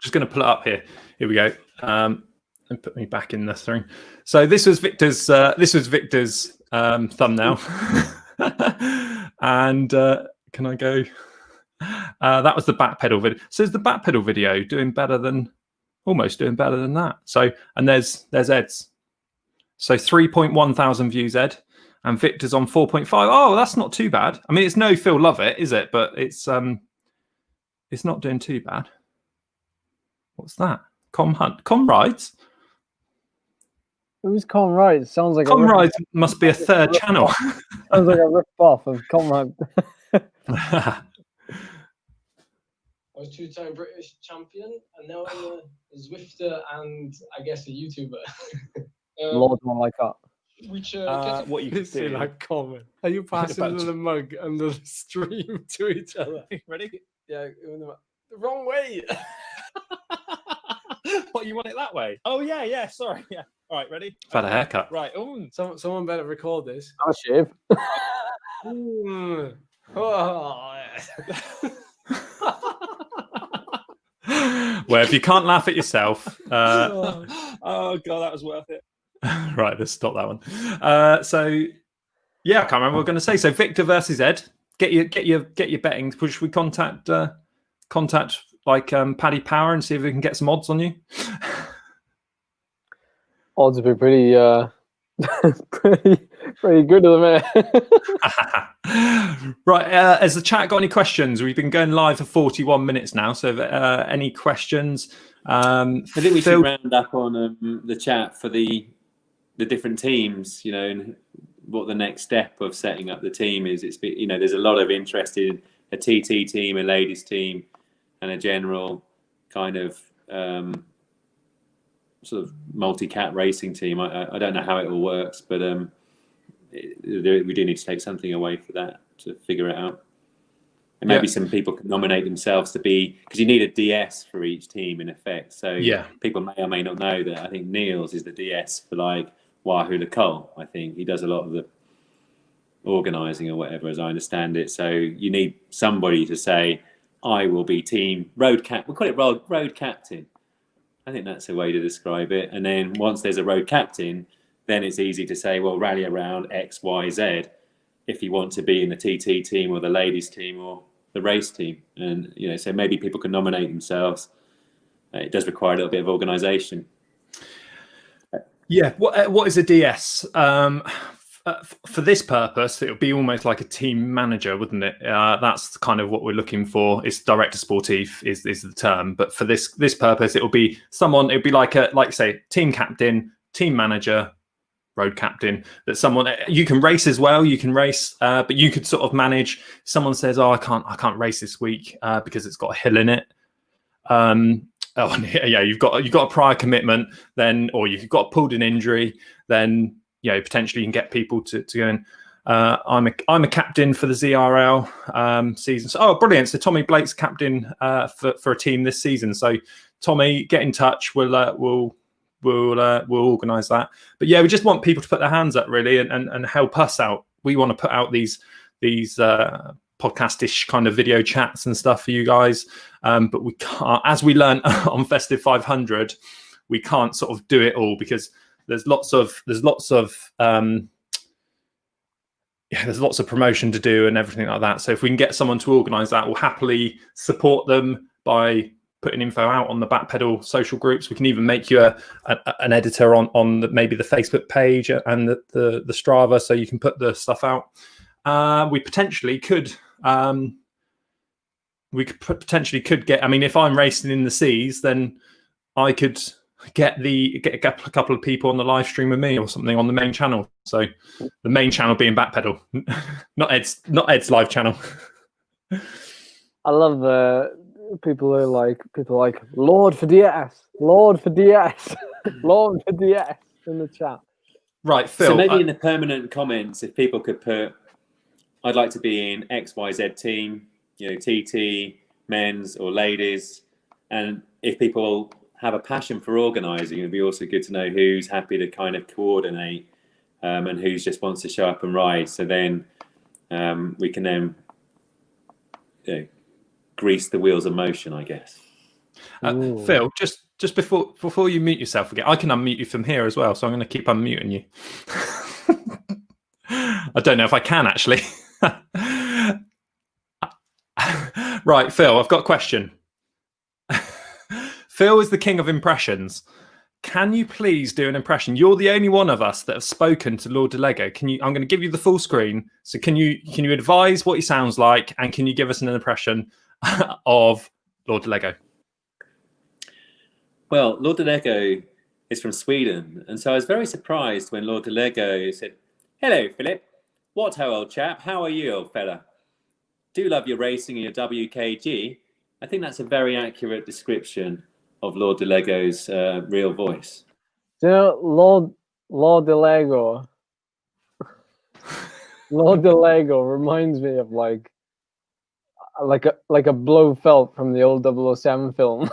just going to pull it up here. Here we go. And put me back in this thing. So this was Victor's thumbnail. And can I go? That was the Backpedal video. So is the Backpedal video almost doing better than that? So, and there's Ed's. So 3.1 thousand views, Ed. and Victor's on 4.5. Oh, that's not too bad. I mean, it's no Phill Love It, is it? But it's not doing too bad. What's that? Comrides? Who's Comrade? Sounds like Comrides must be a third channel. Sounds like a rip-off of Comrade. I was two-time British champion, and now I'm a Zwifter and I guess a YouTuber. Lord, one like that. Which what you can Say do. like comment. Are you passing the mug under the stream to each other? Ready? Yeah, the wrong way. What, you want it that way? Oh yeah. Sorry. Yeah. All right. Ready? I've had a haircut. Right. Someone better record this. I'll shave. Mm. Oh, Well, if you can't laugh at yourself, oh god, that was worth it. right, let's stop that one. So yeah, I can't remember what we're going to say. So Victor versus Ed. Get your betting. Should we contact like Paddy Power and see if we can get some odds on you? Odds would be pretty pretty good at the minute. Right, has the chat got any questions? We've been going live for 41 minutes now, so any questions? I think we should round up on the chat for the different teams, and what the next step of setting up the team is. There's a lot of interest in a TT team, a ladies team, and a general kind of sort of multi-cat racing team. I don't know how it all works, but we do need to take something away for that to figure it out. And maybe some people can nominate themselves to be, because you need a DS for each team in effect. So people may or may not know that I think Niels is the DS for like Wahoo Nicole. I think he does a lot of the organising or whatever, as I understand it. So you need somebody to say, I will be team road cap. We'll call it road captain. I think that's a way to describe it. And then once there's a road captain, then it's easy to say, well, rally around X, Y, Z if you want to be in the TT team or the ladies team or the race team. And, so maybe people can nominate themselves. It does require a little bit of organisation. Yeah. What is a DS? For this purpose, it would be almost like a team manager, wouldn't it? That's kind of what we're looking for. It's director sportif is the term, but for this purpose, it will be someone. It would be like say team captain, team manager, road captain. That someone you can race as well. You can race, but you could sort of manage. Someone says, "Oh, I can't race this week because it's got a hill in it." You've got a prior commitment, then, or you've got pulled an injury, then. Potentially you can get people to go in. I'm a captain for the ZRL season. So, brilliant! So Tommy Blake's captain for a team this season. So Tommy, get in touch. We'll organise that. But yeah, we just want people to put their hands up really and help us out. We want to put out these podcast-ish kind of video chats and stuff for you guys. But we can't, as we learned on Festive 500, we can't sort of do it all because there's lots of promotion to do and everything like that. So if we can get someone to organise that, we'll happily support them by putting info out on the Backpedal social groups. We can even make you an editor on maybe the Facebook page and the Strava, so you can put the stuff out. We potentially could get. I mean, if I'm racing in the seas, then I could get a couple of people on the live stream with me or something on the main channel. So the main channel being Backpedal, not Ed's live channel. I love people like Lord for DS, Lord for DS, Lord for DS in the chat. Right, Phill. So maybe in the permanent comments, if people could put, I'd like to be in XYZ team, TT, men's or ladies, and if people have a passion for organising, it'd be also good to know who's happy to kind of coordinate and who just wants to show up and ride. So then we can then grease the wheels of motion, I guess. Phill, just before you mute yourself again, I can unmute you from here as well, so I'm going to keep unmuting you. I don't know if I can actually. Right, Phill, I've got a question. Phill is the king of impressions. can you please do an impression? You're the only one of us that have spoken to Lord de Lego. Can you? I'm going to give you the full screen. So can you advise what he sounds like, and can you give us an impression of Lord de Lego? Well, Lord de Lego is from Sweden, and so I was very surprised when Lord de Lego said, "Hello, Philip. What ho, old chap? How are you, old fella? Do love your racing and your WKG." I think that's a very accurate description of Lord de Lego's real voice. Do you know Lord de Lego? Lord de Lego reminds me of like a Blofeld from the old 007 film.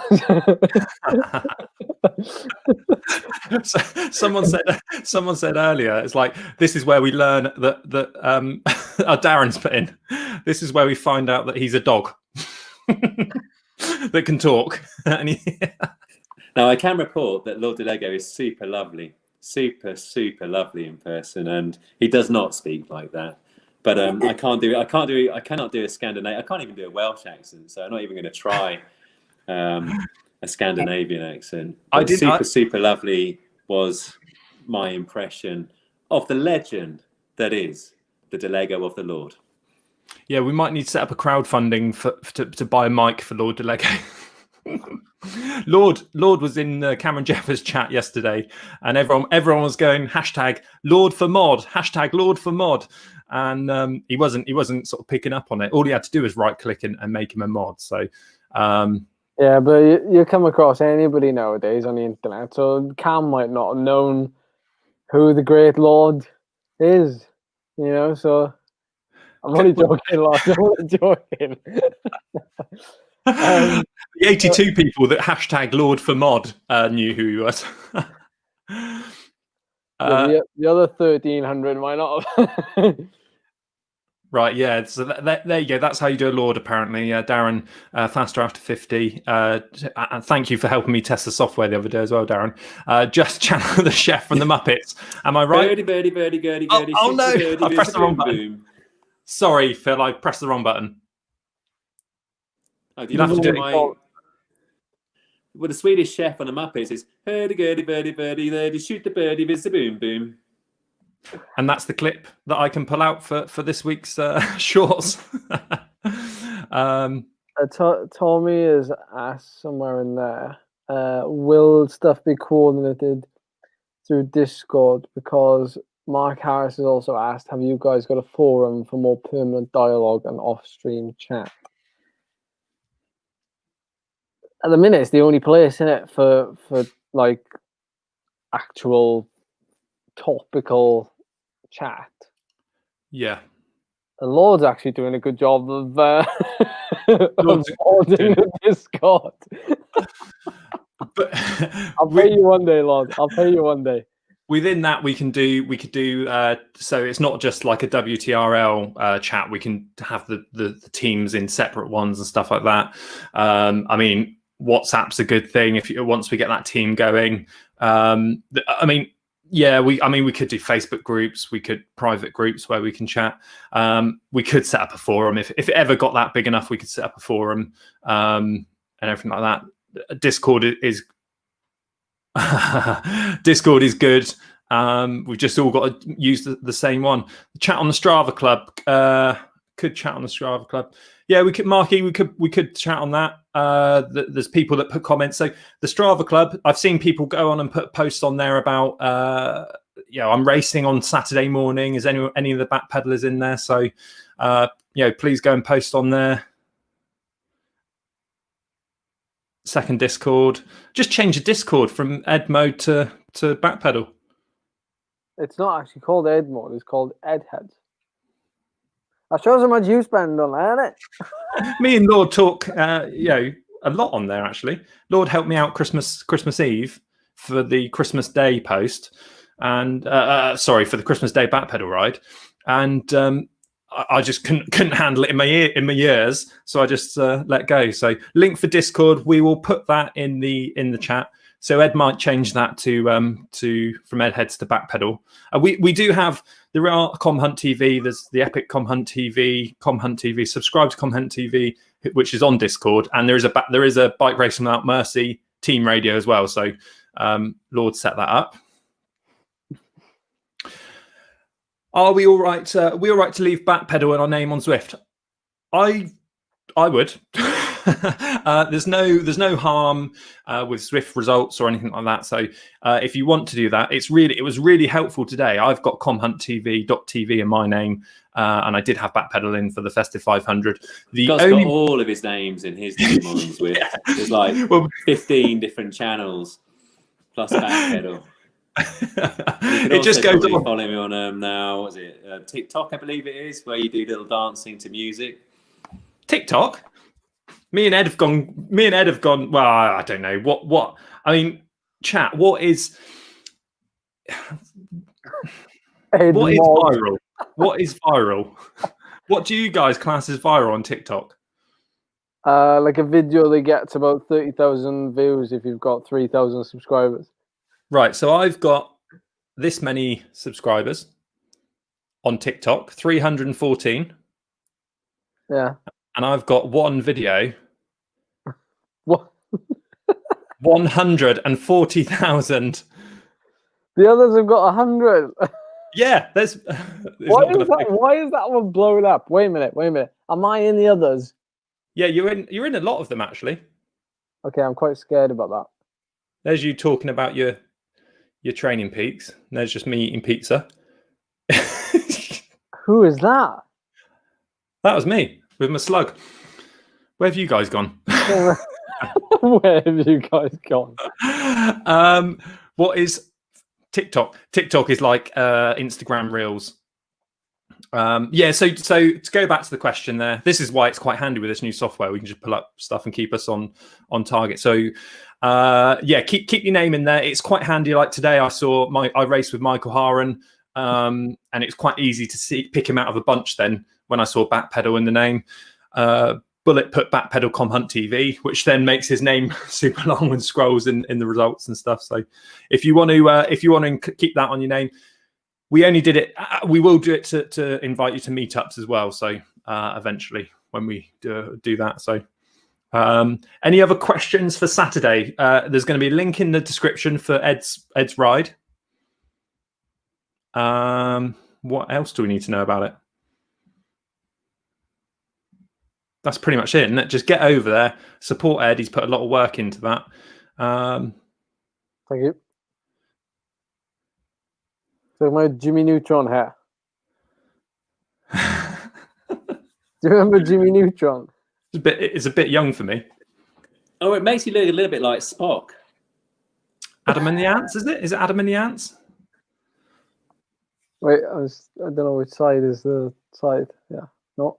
So someone said earlier, it's like, this is where we learn that Darren's put in. This is where we find out that he's a dog that can talk. Now, I can report that Lord de Lego is super lovely, super lovely in person, and he does not speak like that. But I cannot do a Scandinavian. I can't even do a Welsh accent, so I'm not even going to try a Scandinavian accent. But super lovely was my impression of the legend that is the de Lego of the Lord. Yeah, we might need to set up a crowdfunding to buy a mic for Lord de Lego. Lord was in Cameron Jeffers' chat yesterday, and everyone was going #Lord for mod, #Lord for mod, and he wasn't sort of picking up on it. All he had to do was right click and make him a mod. So yeah, but you come across anybody nowadays on the internet, so Cam might not have known who the great Lord is, you know. So I'm only joking, Lord. I'm only joking. The 82 people that #Lord for mod knew who he was. The other 1,300 might not have. Right, yeah. So there you go. That's how you do a Lord, apparently. Darren, faster after 50. And thank you for helping me test the software the other day as well, Darren. Just channel the chef from the Muppets. Am I right? Birdie, oh no! I pressed the wrong button. Sorry, Phil. I pressed the wrong button. You'll have to do it. Well, the Swedish chef on the Muppets is birdie, birdie, shoot the birdie, it's a boom, boom. And that's the clip that I can pull out for this week's shorts. Tommy is asked somewhere in there, will stuff be coordinated through Discord? Because Mark Harris has also asked, have you guys got a forum for more permanent dialogue and off-stream chat? At the minute, it's the only place, isn't it, for like actual topical chat. Yeah. And Lord's actually doing a good job of holding the Discord. But I'll pay you one day, Lord. I'll pay you one day. Within that, we could do so it's not just like a WTRL chat. We can have the teams in separate ones and stuff like that. I mean, WhatsApp's a good thing once we get that team going. Yeah, we could do Facebook groups, we could private groups where we can chat. We could set up a forum if it ever got that big enough. We could set up a forum and everything like that. Discord is Discord is good. We've just all got to use the same one. Chat on the Strava Club. Could chat on the Strava Club. Yeah, we could, Marky. We could chat on that. There's people that put comments. So the Strava Club, I've seen people go on and put posts on there about, I'm racing on Saturday morning. Is any of the Backpedallers in there? So, please go and post on there. Second Discord. Just change the Discord from Ed mode to Backpedal. It's not actually called Ed mode. It's called Ed Head. That shows how much you spend on that, isn't it? Me and Lord talk, a lot on there actually. Lord helped me out Christmas Eve for the Christmas Day post, and for the Christmas Day Backpedal ride, and I just couldn't handle it in my ears, so I just let go. So link for Discord, we will put that in the chat. So Ed might change that to from Ed Heads to Backpedal. There are Com Hunt TV. There's the Epic Com Hunt TV. Subscribe to Com Hunt TV, which is on Discord, and there is a Bike Racing Without Mercy team radio as well. So Lord set that up. Are we all right? We all right to leave Backpedal and our name on Zwift? I would. There's no harm with Zwift results or anything like that. So if you want to do that, it was really helpful today. I've got comhunttv.tv in my name, and I did have Backpedal in for the Festive 500. Scott's got all of his names in his name on Zwift. Yeah. There's like 15 different channels plus Backpedal. It just goes on. Follow me on now. What is it? TikTok, I believe it is, where you do little dancing to music. TikTok. Me and Ed have gone. Well, I don't know what. I mean, chat. What is viral? What is viral? What do you guys class as viral on TikTok? Like a video that gets about 30,000 views if you've got 3,000 subscribers. Right. So I've got this many subscribers on TikTok, 314. Yeah. And I've got one video. What? 140,000. The others have got 100. Yeah, there's why is that one blowing up? Wait a minute. Am I in the others? Yeah, you're in a lot of them actually. Okay, I'm quite scared about that. There's you talking about your training peaks. And there's just me eating pizza. Who is that? That was me with my slug. Where have you guys gone? Where have you guys gone? What is TikTok? TikTok is like Instagram Reels. Yeah, so to go back to the question there, this is why it's quite handy with this new software. We can just pull up stuff and keep us on target. So yeah, keep your name in there. It's quite handy. Like today, I raced with Michael Haran, and it's quite easy to pick him out of a bunch. Then when I saw Backpedal in the name, Bullet put Backpedal Comhunt TV, which then makes his name super long and scrolls in the results and stuff. So if you want to keep that on your name. We only did it. We will do it to invite you to meetups as well. So eventually, when we do that. So, any other questions for Saturday? There's going to be a link in the description for Ed's ride. What else do we need to know about it? That's pretty much it. Isn't it? Just get over there, support Ed. He's put a lot of work into that. Thank you. So my Jimmy Neutron hat. Do you remember Jimmy Neutron? It's a bit young for me. Oh, it makes you look a little bit like Spock. Adam and the Ants, is it? Is it Adam and the Ants? Wait, I don't know which side is the side. Yeah, no.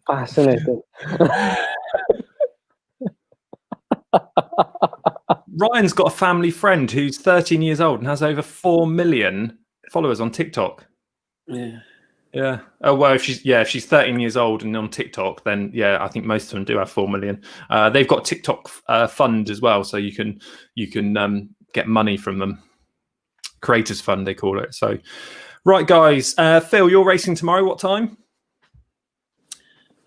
Fascinating. Ryan's got a family friend who's 13 years old and has over 4 million followers on TikTok. Yeah. Yeah. Oh well, if she's 13 years old and on TikTok, then yeah, I think most of them do have 4 million. They've got TikTok fund as well, so you can get money from them. Creators Fund, they call it. So, right, guys. Phil, you're racing tomorrow. What time?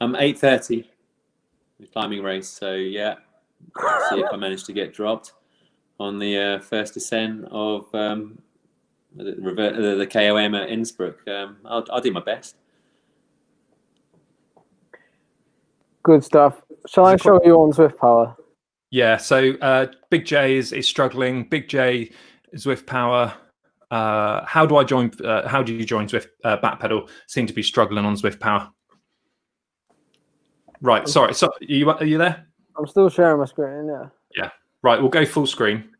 8:30. The climbing race. So yeah, see if I manage to get dropped on the first descent of the KOM at Innsbruck. I'll do my best. Good stuff. Shall I show you on Zwift Power? Yeah. So Big J is struggling. Big J, Zwift Power. How do you join Zwift Backpedal? Seem to be struggling on Zwift Power. Right. Sorry. So are you there? I'm still sharing my screen. Yeah. Yeah. Right. We'll go full screen.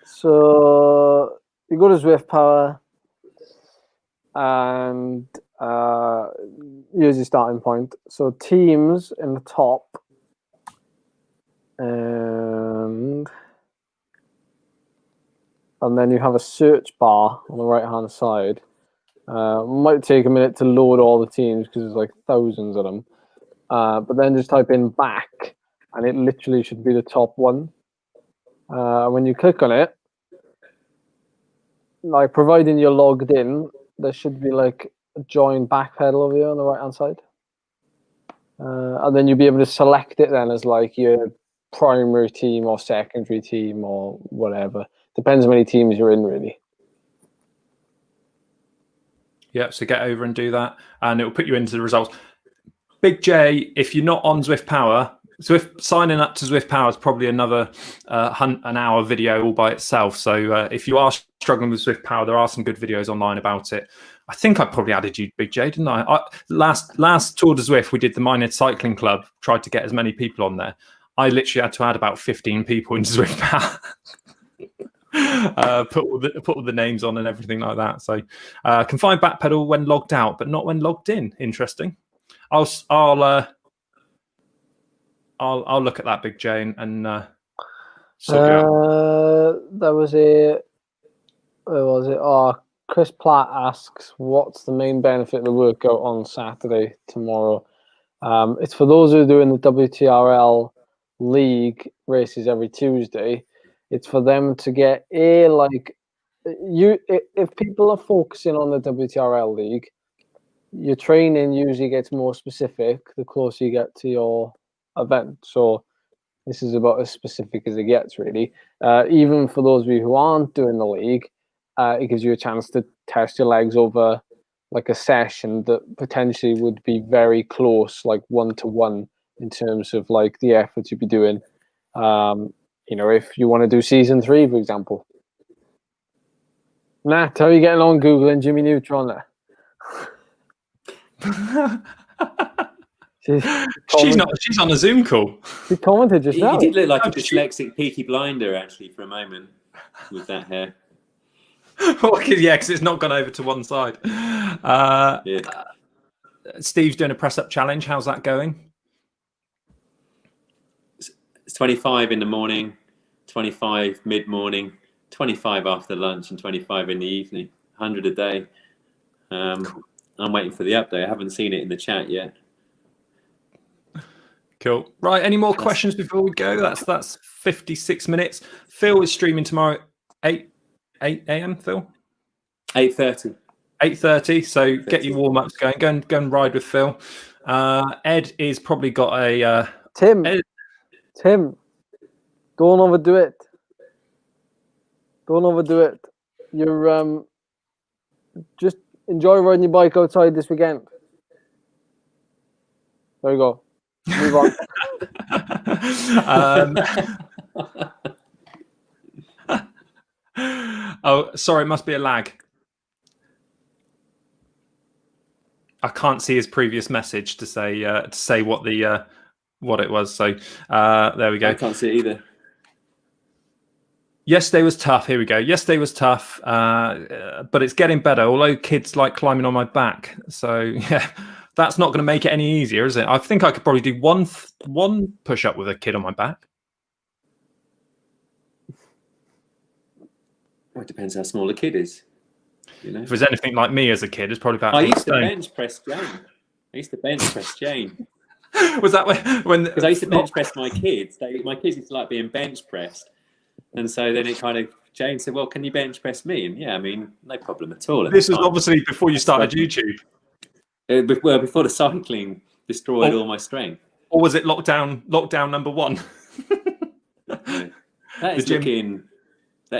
So you go to Zwift Power and use your starting point. So teams in the top, and then you have a search bar on the right hand side. Might take a minute to load all the teams because there's like thousands of them. But then just type in back, and it literally should be the top one. When you click on it, like providing you're logged in, there should be like a join Backpedal over here on the right hand side. And then you'll be able to select it then as like your primary team or secondary team or whatever. Depends how many teams you're in, really. Yeah, so get over and do that, and it will put you into the results. Big J, if you're not on Zwift Power, signing up to Zwift Power is probably another an hour video all by itself. So if you are struggling with Zwift Power, there are some good videos online about it. I think I probably added you, Big J, didn't I? Last Tour de Zwift, we did the Minehead Cycling Club, tried to get as many people on there. I literally had to add about 15 people into Zwift Power. Put all the names on and everything like that. So can find Backpedal when logged out, but not when logged in. Interesting. I'll look at that, Big J, and sort you out. That was it. Where was it? Oh, Chris Platt asks, what's the main benefit of the workout on Saturday tomorrow? It's for those who are doing the WTRL league races every Tuesday. It's for them to get if people are focusing on the WTRL league, your training usually gets more specific the closer you get to your event. So this is about as specific as it gets, really. Even for those of you who aren't doing the league, it gives you a chance to test your legs over like a session that potentially would be very close, like 1-to-1 in terms of like the effort you'd be doing. If you want to do season 3, for example. Nat, how are you getting on Googling Jimmy Neutron there? She's on a Zoom call. She commented just now. You did look like a dyslexic Peaky Blinder, actually, for a moment, with that hair. Because it's not gone over to one side. Steve's doing a press-up challenge. How's that going? It's 25 in the morning, 25 mid-morning, 25 after lunch, and 25 in the evening. 100 a day. Cool. I'm waiting for the update. I haven't seen it in the chat yet. Cool. Right. Any more questions before we go? That's 56 minutes. Phill is streaming tomorrow at 8 a.m. Phill. 8:30. 8:30. So get your warm ups going. Go and ride with Phill. Ed is probably got a Tim. Don't overdo it. You're just enjoy riding your bike outside this weekend. There you go. Move on. Oh, sorry, it must be a lag. I can't see his previous message to say what it was. So there we go. I can't see it either. Yesterday was tough. Here we go. Yesterday was tough, but it's getting better. Although kids like climbing on my back, so yeah, that's not going to make it any easier, is it? I think I could probably do one push up with a kid on my back. Well, it depends how small a kid is. If there's anything like me as a kid, it's probably about. I used to bench press Jane. Was that when? Because I used to bench press my kids. My kids used to like being bench pressed. And so then it kind of, Jane said, well, can you bench press me? And yeah, I mean, no problem at all. This was obviously before you started YouTube. Before the cycling destroyed all my strength. Or was it lockdown number 1? That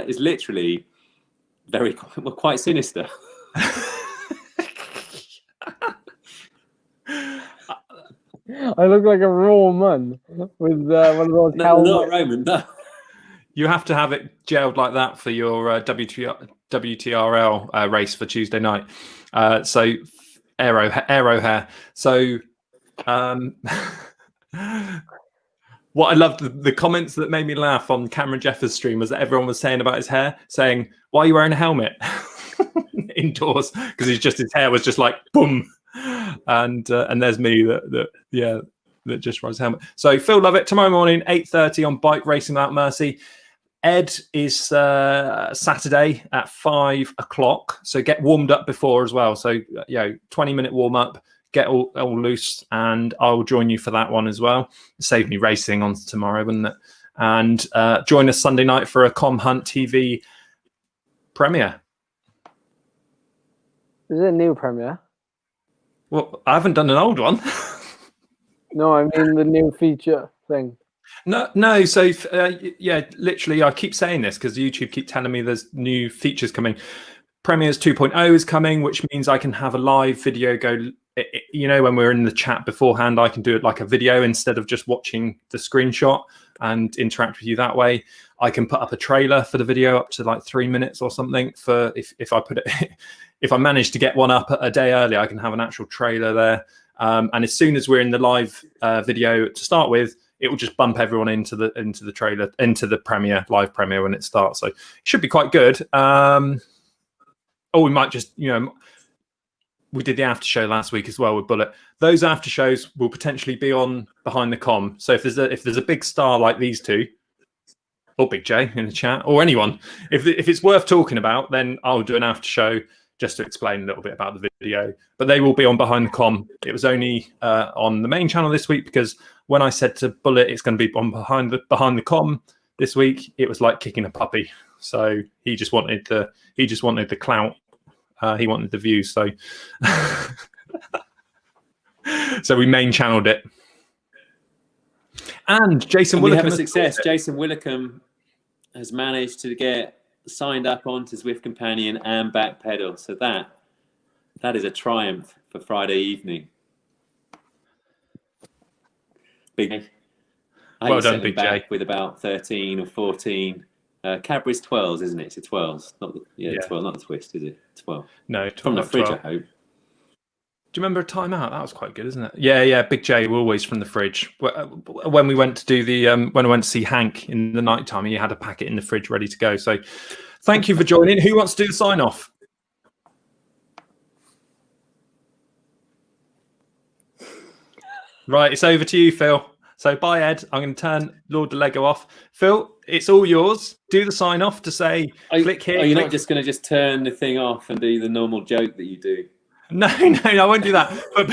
is literally quite sinister. I look like a Roman with one of those helmets. Not Roman, no. You have to have it gelled like that for your WTRL race for Tuesday night. So aero hair. So what I loved, the comments that made me laugh on Cameron Jeffers' stream was that everyone was saying about his hair, saying, "Why are you wearing a helmet indoors?" Because his hair was just like boom, and there's me that just rides a helmet. So Phill Lovett tomorrow morning 8:30 on Bike Racing Without Mercy. Ed is Saturday at 5 o'clock. So get warmed up before as well. So 20-minute warm up, get all loose, and I'll join you for that one as well. Save me racing on tomorrow, wouldn't it? And join us Sunday night for a Com Hunt TV premiere. Is it a new premiere? Well, I haven't done an old one. No, I mean the new feature thing. No. So yeah, literally, I keep saying this because YouTube keep telling me there's new features coming. Premiere's 2.0 is coming, which means I can have a live video go. You know, when we're in the chat beforehand, I can do it like a video instead of just watching the screenshot and interact with you that way. I can put up a trailer for the video up to like 3 minutes or something. For if I put it, if I manage to get one up a day early, I can have an actual trailer there. And as soon as we're in the live video to start with, it will just bump everyone into the trailer, into the live premiere when it starts. So it should be quite good. Or we might just, we did the after show last week as well with Bullet. Those after shows will potentially be on behind the comm. So if there's a big star like these two, or Big J in the chat, or anyone, if it's worth talking about, then I'll do an after show just to explain a little bit about the video. But they will be on behind the comm. It was only on the main channel this week because when I said to Bullet it's going to be on behind the comm this week, it was like kicking a puppy. So he just wanted the clout. He wanted the views. So so we main channeled it. And Jason Willicombe. We have a success. Jason Willicombe has managed to get signed up onto Zwift Companion and Backpedal. So that is a triumph for Friday evening. Big. Well done, Big J. With about 13 or 14. Cadbury's 12s, isn't it? It's a 12s. Not the 12, not the twist, is it? 12. No, from the fridge, 12. I hope. Do you remember a timeout? That was quite good, isn't it? Yeah. Big J, we're always from the fridge. When we went to do when I went to see Hank in the night time, he had a packet in the fridge ready to go. So thank you for joining. Who wants to do the sign off? Right, it's over to you, Phil. So bye, Ed. I'm going to turn Lord the Lego off. Phil, it's all yours. Do the sign off to say, click here. Are you click. not just going to turn the thing off and do the normal joke that you do? No, I won't do that. But